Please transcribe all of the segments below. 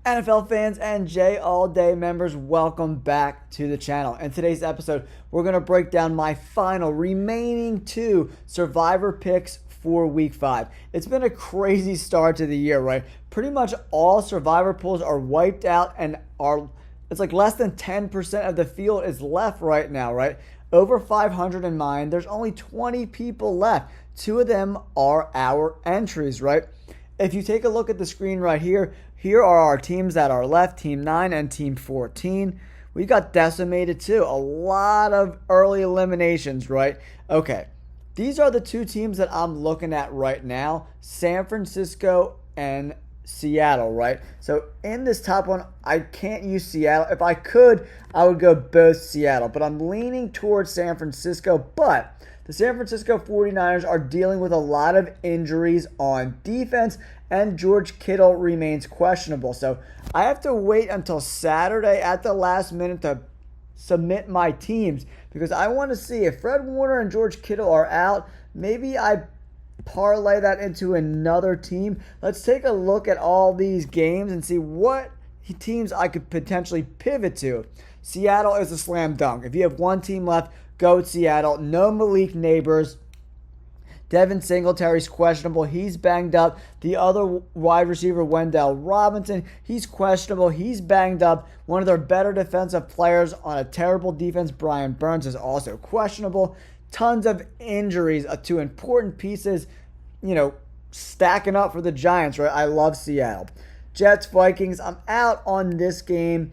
NFL fans and J All Day members, welcome back to the channel. In today's episode, we're going to break down my final remaining two Survivor picks for Week 5. It's been a crazy start to the year, right? Pretty much all Survivor pools are wiped out and it's like less than 10% of the field is left right now, right? Over 500 in mine. There's only 20 people left. Two of them are our entries, right? If you take a look at the screen right here, here are our teams that are left, Team 9 and Team 14. We got decimated too. A lot of early eliminations, right? Okay, these are the two teams that I'm looking at right now, San Francisco and Seattle, right? So in this top one, I can't use Seattle. If I could, I would go both Seattle, but I'm leaning towards San Francisco, but the San Francisco 49ers are dealing with a lot of injuries on defense, and George Kittle remains questionable. So I have to wait until Saturday at the last minute to submit my teams because I want to see if Fred Warner and George Kittle are out. Maybe I parlay that into another team. Let's take a look at all these games and see what teams I could potentially pivot to. Seattle is a slam dunk. If you have one team left, go with Seattle. No Malik Neighbors. Devin Singletary's questionable. He's banged up. The other wide receiver, Wendell Robinson, he's questionable. He's banged up. One of their better defensive players on a terrible defense, Brian Burns, is also questionable. Tons of injuries to important pieces, stacking up for the Giants, right? I love Seattle. Jets, Vikings, I'm out on this game.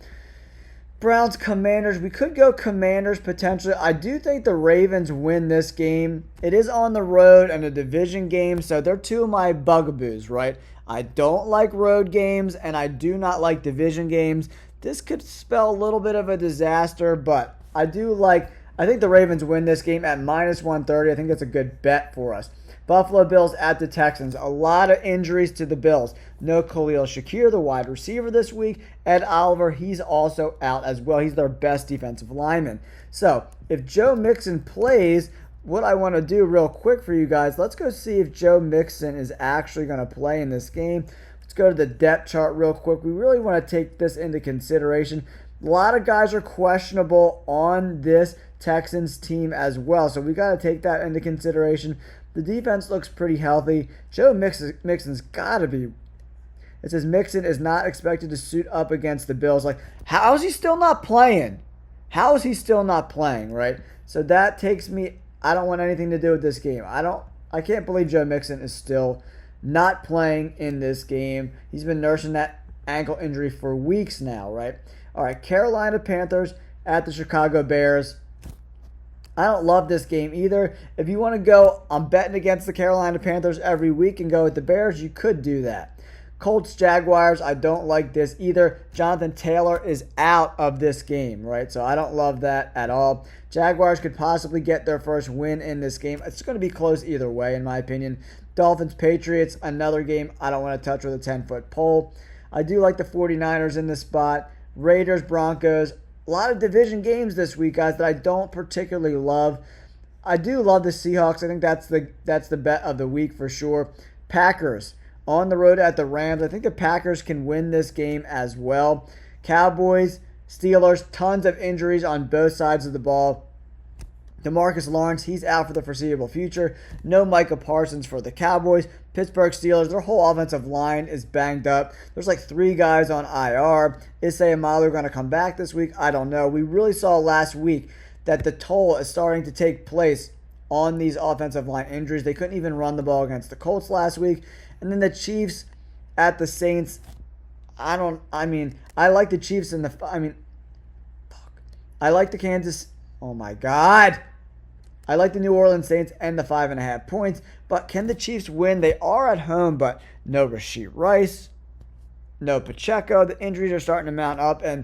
Browns, Commanders. We could go Commanders potentially. I do think the Ravens win this game. It is on the road and a division game, so they're two of my bugaboos, right? I don't like road games, and I do not like division games. This could spell a little bit of a disaster, but I think the Ravens win this game at minus 130. I think that's a good bet for us. Buffalo Bills at the Texans. A lot of injuries to the Bills. No Khalil Shakir, the wide receiver this week. Ed Oliver, he's also out as well. He's their best defensive lineman. So if Joe Mixon plays, what I want to do real quick for you guys, let's go see if Joe Mixon is actually going to play in this game. Let's go to the depth chart real quick. We really want to take this into consideration. A lot of guys are questionable on this Texans team as well, so we got to take that into consideration. The defense looks pretty healthy. Joe Mixon's got to be. It says Mixon is not expected to suit up against the Bills. Like, how is he still not playing? How is he still not playing, right? So that takes me. I don't want anything to do with this game. I can't believe Joe Mixon is still not playing in this game. He's been nursing that ankle injury for weeks now, right? All right, Carolina Panthers at the Chicago Bears. I don't love this game either. If you want to go, I'm betting against the Carolina Panthers every week and go with the Bears, you could do that. Colts, Jaguars, I don't like this either. Jonathan Taylor is out of this game, right? So I don't love that at all. Jaguars could possibly get their first win in this game. It's going to be close either way, in my opinion. Dolphins, Patriots, another game I don't want to touch with a 10-foot pole. I do like the 49ers in this spot. Raiders, Broncos. A lot of division games this week, guys, that I don't particularly love. I do love the Seahawks. I think that's the bet of the week for sure. Packers on the road at the Rams. I think the Packers can win this game as well. Cowboys, Steelers, tons of injuries on both sides of the ball. DeMarcus Lawrence, he's out for the foreseeable future. No Micah Parsons for the Cowboys. Pittsburgh Steelers, their whole offensive line is banged up. There's like 3 guys on IR. Is Sayamalu going to come back this week? I don't know. We really saw last week that the toll is starting to take place on these offensive line injuries. They couldn't even run the ball against the Colts last week. And then the Chiefs at the Saints. I like the Chiefs I like the Kansas. Oh my God. I like the New Orleans Saints and the 5.5 points. But can the Chiefs win? They are at home, but no Rashee Rice, no Pacheco. The injuries are starting to mount up, and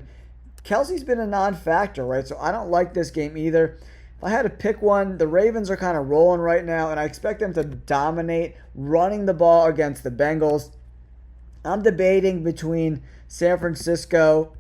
Kelsey's been a non-factor, right? So I don't like this game either. If I had to pick one, the Ravens are kind of rolling right now, and I expect them to dominate running the ball against the Bengals. I'm debating between San Francisco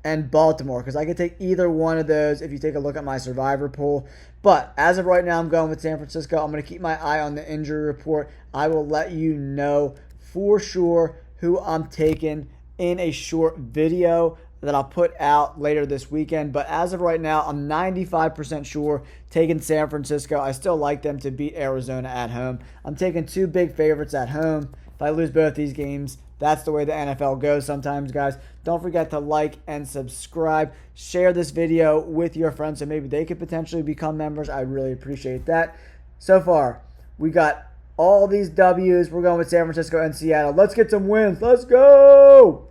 and Baltimore because I could take either one of those if you take a look at my survivor pool. But as of right now, I'm going with San Francisco. I'm going to keep my eye on the injury report. I will let you know for sure who I'm taking in a short video that I'll put out later this weekend. But as of right now, I'm 95% sure taking San Francisco. I still like them to beat Arizona at home. I'm taking two big favorites at home. If I lose both these games, that's the way the NFL goes sometimes, guys. Don't forget to like and subscribe. Share this video with your friends so maybe they could potentially become members. I'd really appreciate that. So far, we got all these W's. We're going with San Francisco and Seattle. Let's get some wins. Let's go!